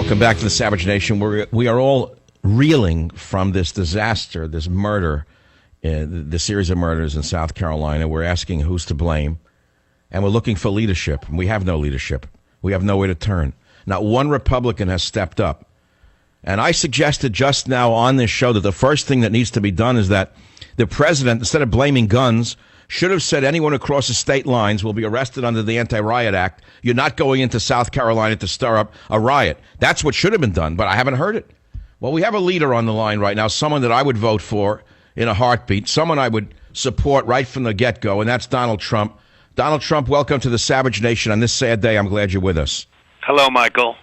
Welcome back to the Savage Nation. We are all reeling from this disaster, this murder, the series of murders in South Carolina. We're asking who's to blame, and we're looking for leadership. We have no leadership. We have nowhere to turn. Not one Republican has stepped up. And I suggested just now on this show that the first thing that needs to be done is that the president, instead of blaming guns, should have said anyone who crosses state lines will be arrested under the Anti-Riot Act. You're not going into South Carolina to stir up a riot. That's what should have been done, but I haven't heard it. Well, we have a leader on the line right now, someone that I would vote for in a heartbeat, someone I would support right from the get-go, and that's Donald Trump. Donald Trump, welcome to the Savage Nation on this sad day. I'm glad you're with us. Hello, Michael.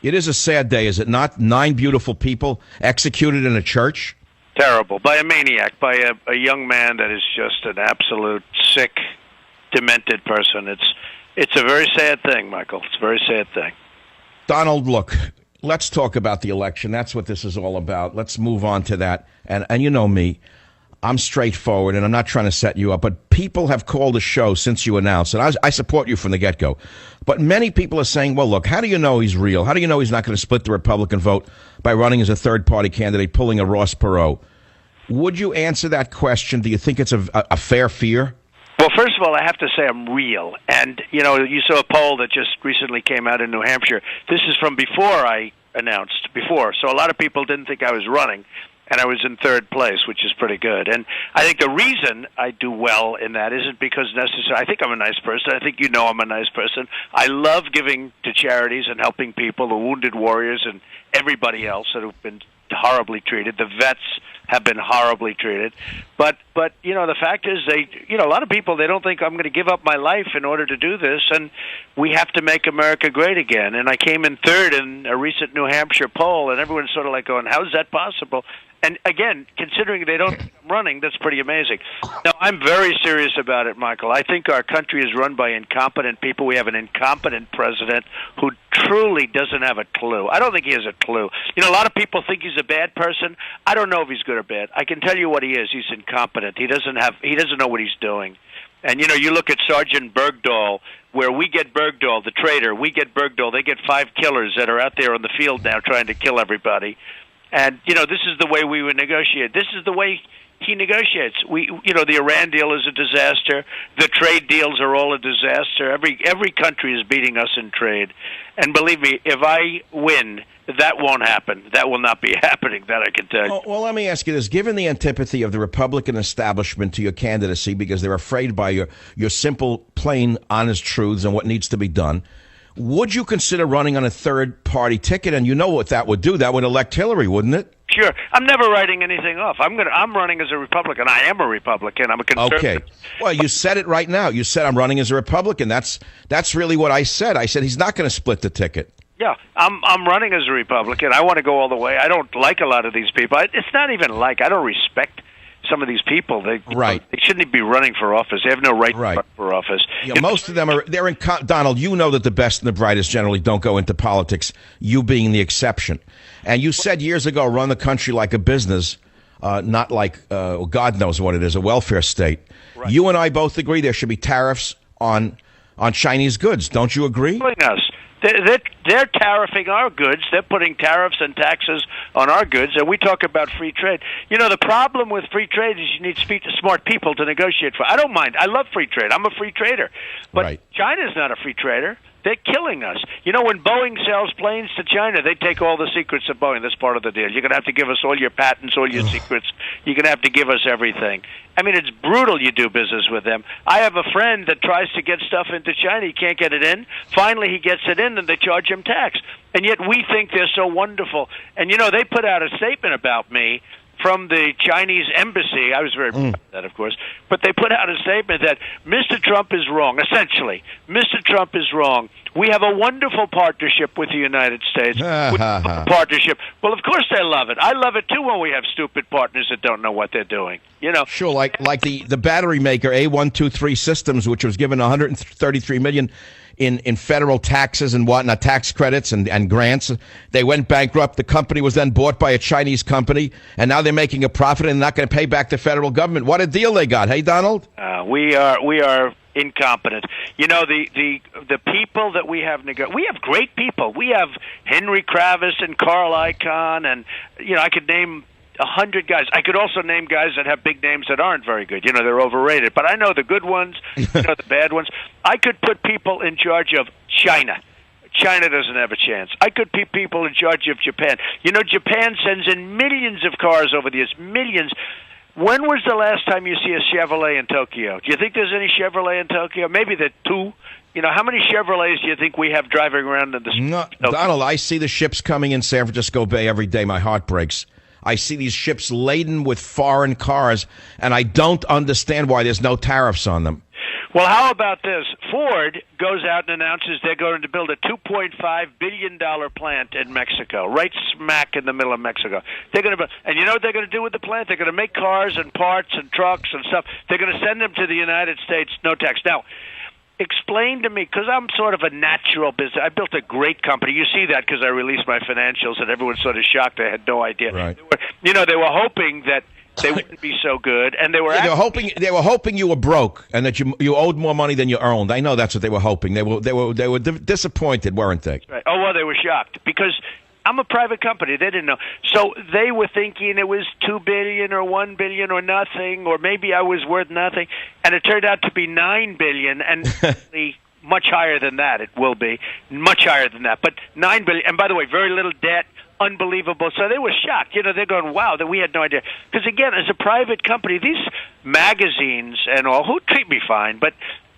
It is a sad day, is it not? 9 beautiful people executed in a church? Terrible. By a maniac, by a young man that is just an absolute sick, demented person. It's a very sad thing, Michael. It's a very sad thing. Donald, look, let's talk about the election. That's what this is all about. Let's move on to that. And you know me, I'm straightforward, and I'm not trying to set you up, but people have called the show since you announced, and I support you from the get-go. But many people are saying, well, look, how do you know he's real? How do you know he's not going to split the Republican vote by running as a third-party candidate, pulling a Ross Perot? Would you answer that question? Do you think it's a fair fear? Well, first of all, I have to say I'm real. And, you know, you saw a poll that just recently came out in New Hampshire. This is from before I announced, so a lot of people didn't think I was running. And I was in third place, which is pretty good. And I think the reason I do well in that isn't because necessarily I think I'm a nice person. I think you know I'm a nice person. I love giving to charities and helping people, the wounded warriors and everybody else that have been horribly treated. The vets have been horribly treated. But you know, the fact is a lot of people, they don't think I'm going to give up my life in order to do this, and we have to make America great again. And I came in third in a recent New Hampshire poll, and everyone's sort of like going, how is that possible? And again, considering they don't think I'm running, that's pretty amazing. Now, I'm very serious about it, Michael. I think our country is run by incompetent people. We have an incompetent president who truly doesn't have a clue. I don't think he has a clue. You know, a lot of people think he's a bad person. I don't know if he's good or bad. I can tell you what he is. He's incompetent. He doesn't know what he's doing. And, you know, you look at Sergeant Bergdahl, where we get Bergdahl, the traitor. We get Bergdahl. They get 5 killers that are out there on the field now trying to kill everybody. And, you know, this is the way we would negotiate. This is the way he negotiates. The Iran deal is a disaster. The trade deals are all a disaster. Every country is beating us in trade. And believe me, if I win, that won't happen. That will not be happening, that I can tell you. Well, let me ask you this. Given the antipathy of the Republican establishment to your candidacy because they're afraid by your simple, plain, honest truths and what needs to be done, would you consider running on a third-party ticket? And you know what that would do. That would elect Hillary, wouldn't it? Sure. I'm never writing anything off. I'm running as a Republican. I am a Republican. I'm a conservative. Okay. Well, you said it right now. You said I'm running as a Republican. That's really what I said. I said he's not going to split the ticket. Yeah, I'm running as a Republican. I want to go all the way. I don't like a lot of these people. It's not even like I don't respect some of these people. They shouldn't be running for office. They have no right to run for office. Yeah, most of them they're in Donald, you know that the best and the brightest generally don't go into politics, you being the exception. And you said years ago, run the country like a business, not like God knows what it is, a welfare state. Right. You and I both agree there should be tariffs on Chinese goods. Don't you agree? Us. They're tariffing our goods. They're putting tariffs and taxes on our goods, and we talk about free trade. You know, the problem with free trade is you need smart people to negotiate for. I don't mind. I love free trade. I'm a free trader. But China's not a free trader. They're killing us. You know, when Boeing sells planes to China, they take all the secrets of Boeing. That's part of the deal. You're going to have to give us all your patents, all your secrets. You're going to have to give us everything. I mean, it's brutal you do business with them. I have a friend that tries to get stuff into China. He can't get it in. Finally, he gets it in, and they charge him tax. And yet we think they're so wonderful. And, you know, they put out a statement about me from the Chinese embassy. I was very proud of that, of course. But they put out a statement that Mr. Trump is wrong. Essentially, Mr. Trump is wrong. We have a wonderful partnership with the United States. Partnership. Well, of course they love it. I love it, too, when we have stupid partners that don't know what they're doing. You know, sure, like the battery maker A123 Systems, which was given $133 million in federal taxes and whatnot, tax credits and grants. They went bankrupt. The company was then bought by a Chinese company, and now they're making a profit and not going to pay back the federal government. What a deal they got. Hey, Donald? We are incompetent. You know, the people that we have we have great people. We have Henry Kravis and Carl Icahn, and I could name 100 guys. I could also name guys that have big names that aren't very good. They're overrated. But I know the good ones, the bad ones. I could put people in charge of China. China doesn't have a chance. I could put people in charge of Japan. Japan sends in millions of cars over the years, millions. When was the last time you see a Chevrolet in Tokyo? Do you think there's any Chevrolet in Tokyo? Maybe there are two. How many Chevrolets do you think we have driving around in the streets? No, Donald, I see the ships coming in San Francisco Bay every day. My heart breaks. I see these ships laden with foreign cars, and I don't understand why there's no tariffs on them. Well, how about this? Ford goes out and announces they're going to build a $2.5 billion plant in Mexico, right smack in the middle of Mexico. They're going to, and you know what they're going to do with the plant? They're going to make cars and parts and trucks and stuff. They're going to send them to the United States, no tax. Now, explain to me, because I'm sort of a natural business. I built a great company. You see that because I released my financials, and everyone's sort of shocked. I had no idea. Right. They were hoping that they wouldn't be so good, and they were hoping you were broke and that you owed more money than you earned. I know that's what they were hoping. They were disappointed, weren't they? Right. Oh well, they were shocked because I'm a private company. They didn't know, so they were thinking it was $2 billion or $1 billion or nothing, or maybe I was worth nothing, and it turned out to be $9 billion, and much higher than that. It will be much higher than that, but $9 billion. And by the way, very little debt. Unbelievable. So they were shocked. They're going, wow, that we had no idea. Because, again, as a private company, these magazines and all, who treat me fine, but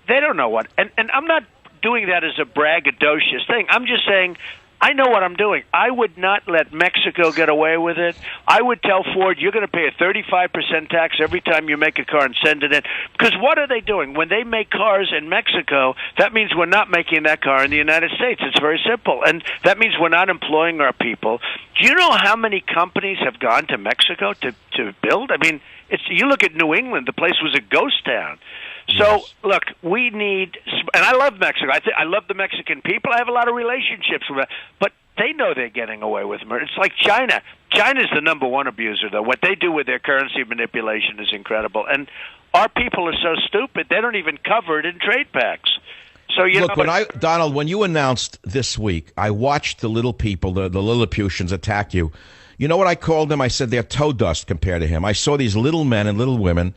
they don't know what. And I'm not doing that as a braggadocious thing. I'm just saying I know what I'm doing. I would not let Mexico get away with it. I would tell Ford, you're going to pay a 35% tax every time you make a car and send it in. Because what are they doing? When they make cars in Mexico, that means we're not making that car in the United States. It's very simple. And that means we're not employing our people. Do you know how many companies have gone to Mexico to build? I mean, you look at New England, the place was a ghost town. So, look, we need, and I love Mexico. I love the Mexican people. I have a lot of relationships with them. But they know they're getting away with murder. It's like China. China's the number one abuser, though. What they do with their currency manipulation is incredible. And our people are so stupid, they don't even cover it in trade pacts. So, Donald, when you announced this week, I watched the little people, the Lilliputians attack you. You know what I called them? I said they're toe dust compared to him. I saw these little men and little women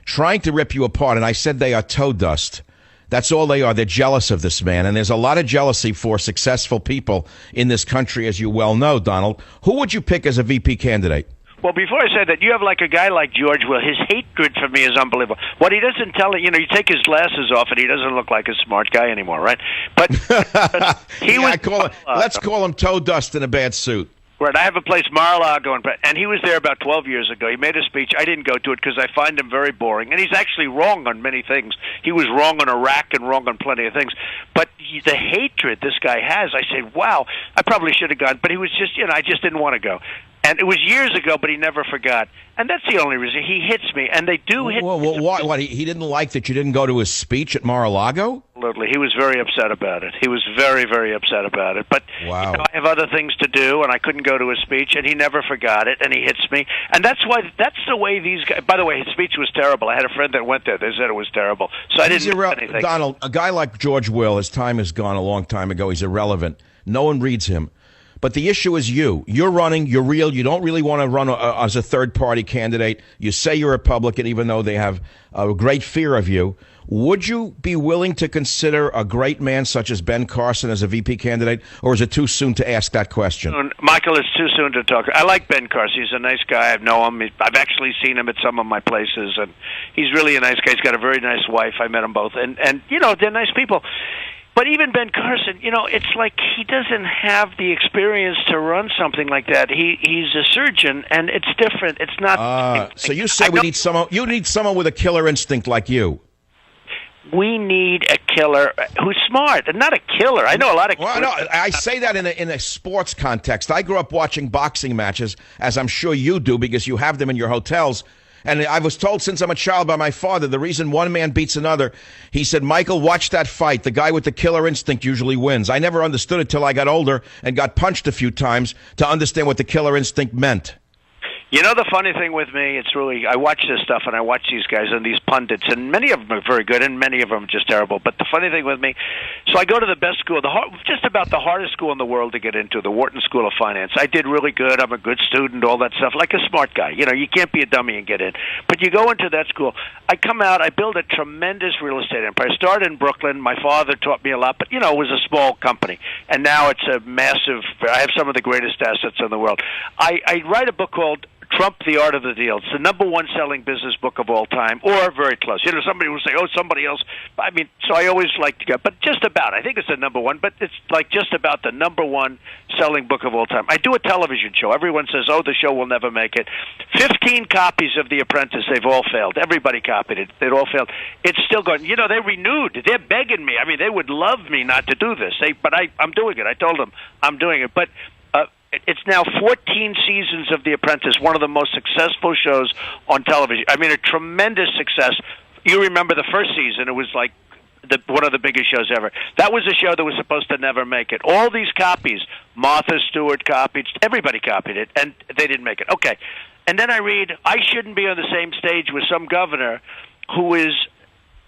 trying to rip you apart, and I said they are toe dust. That's all they are. They're jealous of this man, and there's a lot of jealousy for successful people in this country, as you well know, Donald. Who would you pick as a VP candidate? Well, before I say that, you have like a guy like George Will. His hatred for me is unbelievable. What he doesn't tell you take his glasses off and he doesn't look like a smart guy anymore, right? But let's call him toe dust in a bad suit. Right, I have a place, Mar-a-Lago, and he was there about 12 years ago. He made a speech. I didn't go to it because I find him very boring, and he's actually wrong on many things. He was wrong on Iraq and wrong on plenty of things. But the hatred this guy has, I said, wow, I probably should have gone. But he was just, I just didn't want to go. And it was years ago, but he never forgot. And that's the only reason. He hits me, and they do hit me. What? He didn't like that you didn't go to his speech at Mar-a-Lago? Absolutely. He was very upset about it. He was very, very upset about it. But wow. I have other things to do, and I couldn't go to his speech, and he never forgot it, and he hits me. And that's the way these guys... By the way, his speech was terrible. I had a friend that went there. They said it was terrible. So I didn't do anything. Donald, a guy like George Will, his time is gone a long time ago. He's irrelevant. No one reads him. But the issue is you. You're running. You're real. You don't really want to run as a third-party candidate. You say you're a Republican, even though they have a great fear of you. Would you be willing to consider a great man such as Ben Carson as a VP candidate, or is it too soon to ask that question? Michael, it's too soon to talk. I like Ben Carson. He's a nice guy. I know him. I've actually seen him at some of my places, and he's really a nice guy. He's got a very nice wife. I met them both, and they're nice people. But even Ben Carson, it's like he doesn't have the experience to run something like that. He's a surgeon, and it's different. It's not. So you say you need someone with a killer instinct like you. We need a killer who's smart and not a killer. I know a lot of killers. Well, no, I say that in a sports context. I grew up watching boxing matches, as I'm sure you do, because you have them in your hotels. And I was told since I'm a child by my father, the reason one man beats another, he said, Michael, watch that fight. The guy with the killer instinct usually wins. I never understood it till I got older and got punched a few times to understand what the killer instinct meant. You know, the funny thing with me, it's really, I watch this stuff and I watch these guys and these pundits, and many of them are very good and many of them are just terrible. But the funny thing with me, so I go to the best school, just about the hardest school in the world to get into, the Wharton School of Finance. I did really good. I'm a good student, all that stuff, like a smart guy. You know, you can't be a dummy and get in. But you go into that school. I come out, I build a tremendous real estate empire. I started in Brooklyn. My father taught me a lot, but, you know, it was a small company. And now it's a massive, I have some of the greatest assets in the world. I write a book called Trump, the Art of the Deal. It's the number one selling business book of all time, or very close. You know, somebody will say, oh, somebody else. I mean, so I always like to go, but just about. I think it's the number one, but it's like just about the number one selling book of all time. I do a television show. Everyone says, oh, the show will never make it. 15 copies of The Apprentice. They've all failed. Everybody copied it. They'd all failed. It's still going. You know, they renewed. They're begging me. I mean, they would love me not to do this. But I'm doing it. I told them I'm doing it. But it's now 14 seasons of The Apprentice, one of the most successful shows on television. I mean, a tremendous success. You remember the first season, it was like one of the biggest shows ever. That was a show that was supposed to never make it. All these copies, Martha Stewart copied, everybody copied it, and they didn't make it. Okay. And then I read, I shouldn't be on the same stage with some governor who is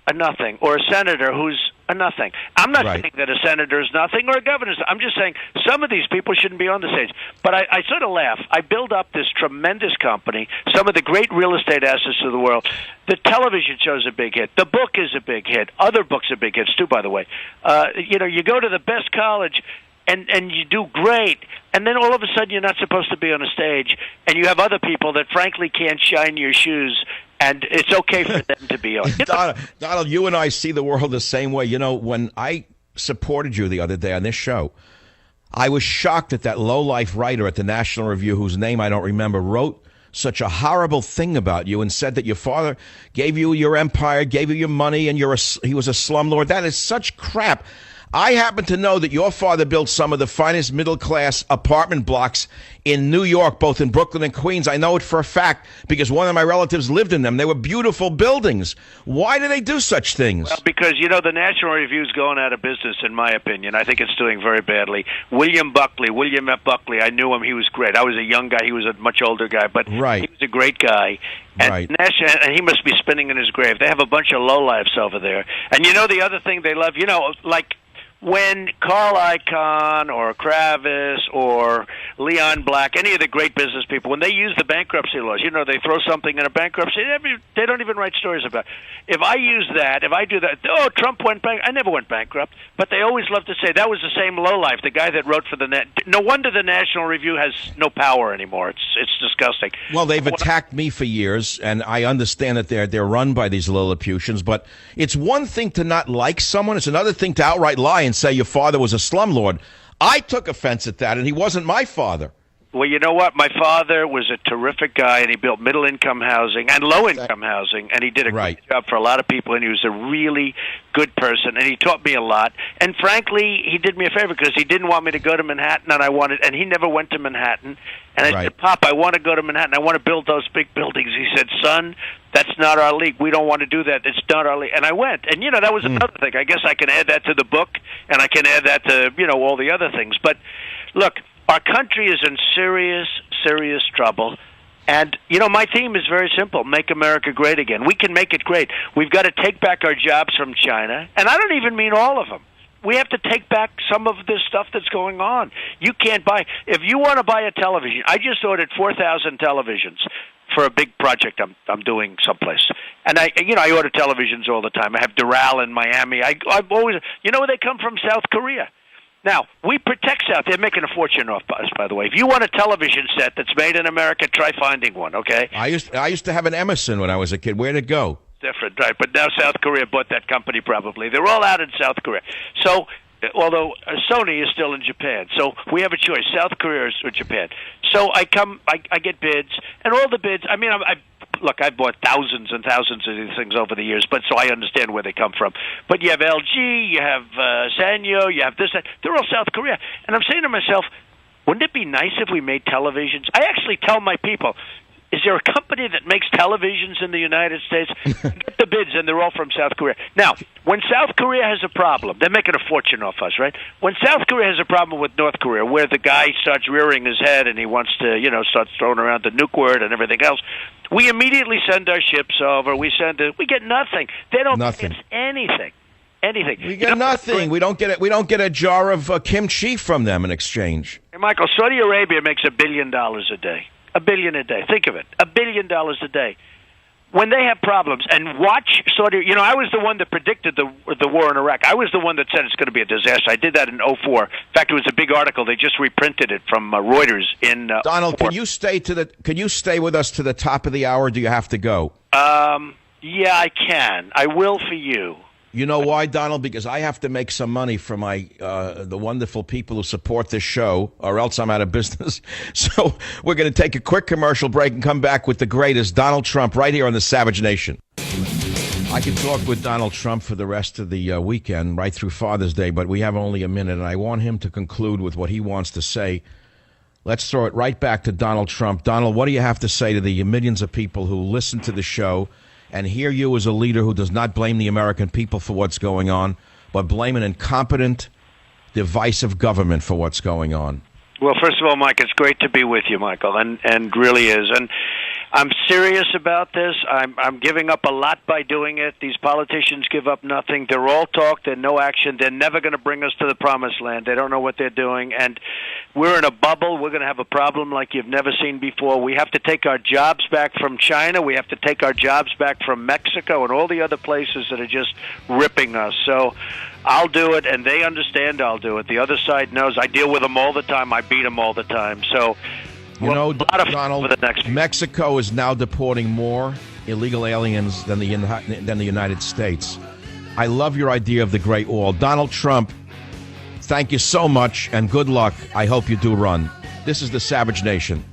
a nothing, or a senator who's a nothing. I'm not saying that a senator is nothing or a governor is. I'm just saying some of these people shouldn't be on the stage. But I sort of laugh. I build up this tremendous company, some of the great real estate assets of the world. The television show's a big hit. The book is a big hit. Other books are big hits, too, by the way. You know, you go to the best college, and you do great, and then all of a sudden you're not supposed to be on a stage, and you have other people that frankly can't shine your shoes, and it's okay for them to be on. Donald, you and I see the world the same way. You know, when I supported you the other day on this show, I was shocked that that low-life writer at the National Review, whose name I don't remember, wrote such a horrible thing about you and said that your father gave you your empire, gave you your money, and he was a slumlord. That is such crap. I happen to know that your father built some of the finest middle-class apartment blocks in New York, both in Brooklyn and Queens. I know it for a fact because one of my relatives lived in them. They were beautiful buildings. Why do they do such things? Well, because, you know, the National Review's going out of business, in my opinion. I think it's doing very badly. William F. Buckley, I knew him. He was great. I was a young guy. He was a much older guy, but he was a great guy. And, and he must be spinning in his grave. They have a bunch of lowlifes over there. And, you know, the other thing they love, you know, like, when Carl Icahn or Kravis or Leon Black, any of the great business people, when they use the bankruptcy laws, you know, they throw something in a bankruptcy, they don't even write stories about it. If I use that, if I do that, oh, Trump went bankrupt. I never went bankrupt. But they always love to say that was the same lowlife, the guy that wrote for the net. No wonder the National Review has no power anymore. It's disgusting. Well, they've attacked me for years, and I understand that they're run by these Lilliputians, but it's one thing to not like someone. It's another thing to outright lie and say your father was a slumlord. I took offense at that, and he wasn't my father. Well, you know what? My father was a terrific guy, and he built middle-income housing and low-income housing, and he did a great job for a lot of people, and he was a really good person, and he taught me a lot. And frankly, he did me a favor because he didn't want me to go to Manhattan, and he never went to Manhattan. And I said, Pop, I want to go to Manhattan. I want to build those big buildings. He said, son, that's not our league. We don't want to do that. It's not our league. And I went. And, you know, that was another thing. I guess I can add that to the book, and I can add that to, you know, all the other things. But, look, our country is in serious, serious trouble. And, you know, my theme is very simple. Make America great again. We can make it great. We've got to take back our jobs from China. And I don't even mean all of them. We have to take back some of this stuff that's going on. You can't buy. If you want to buy a television, I just ordered 4,000 televisions for a big project I'm doing someplace. And I order televisions all the time. I have Doral in Miami. I've always, you know where they come from? South Korea. Now, we protect South. They're making a fortune off us, by the way. If you want a television set that's made in America, try finding one, okay? I used to have an Emerson when I was a kid. Where'd it go? Different, right? But now South Korea bought that company probably. They're all out in South Korea. So, although Sony is still in Japan. So we have a choice, South Korea or Japan. So I get bids, and all the bids, I mean, look, I've bought thousands and thousands of these things over the years, but so I understand where they come from. But you have LG, you have Sanyo, you have this, that. They're all South Korea. And I'm saying to myself, wouldn't it be nice if we made televisions? I actually tell my people, Is there a company that makes televisions in the United States? Get the bids, and they're all from South Korea. Now, when South Korea has a problem, they're making a fortune off us, right? When South Korea has a problem with North Korea, where the guy starts rearing his head and he wants to, starts throwing around the nuke word and everything else, we immediately send our ships over. We get nothing. They don't Nothing. get anything. Anything. We get nothing. We don't get it. We don't get a jar of kimchi from them in exchange. Hey, Michael, Saudi Arabia makes $1 billion a day. $1 billion a day. Think of it. $1 billion a day. When they have problems, and watch Saudi, I was the one that predicted the war in Iraq. I was the one that said it's going to be a disaster. I did that in '04. In fact, it was a big article. They just reprinted it from Reuters in. Donald, can you stay with us to the top of the hour? Or do you have to go? Yeah, I can. I will for you. You know why, Donald? Because I have to make some money for my the wonderful people who support this show, or else I'm out of business. So we're going to take a quick commercial break and come back with the greatest, Donald Trump, right here on the Savage Nation. I can talk with Donald Trump for the rest of the weekend, right through Father's Day, but we have only a minute, and I want him to conclude with what he wants to say. Let's throw it right back to Donald Trump. Donald, what do you have to say to the millions of people who listen to the show and hear you as a leader who does not blame the American people for what's going on, but blame an incompetent, divisive government for what's going on? Well, first of all, Mike, it's great to be with you, Michael, and really is. And I'm serious about this. I'm giving up a lot by doing it. These politicians give up nothing. They're all talk. They're no action. They're never going to bring us to the promised land. They don't know what they're doing. And we're in a bubble. We're going to have a problem like you've never seen before. We have to take our jobs back from China. We have to take our jobs back from Mexico and all the other places that are just ripping us. So I'll do it, and they understand I'll do it. The other side knows. I deal with them all the time. I beat them all the time. So, Donald, Mexico is now deporting more illegal aliens than the United States. I love your idea of the Great Wall. Donald Trump, thank you so much, and good luck. I hope you do run. This is the Savage Nation.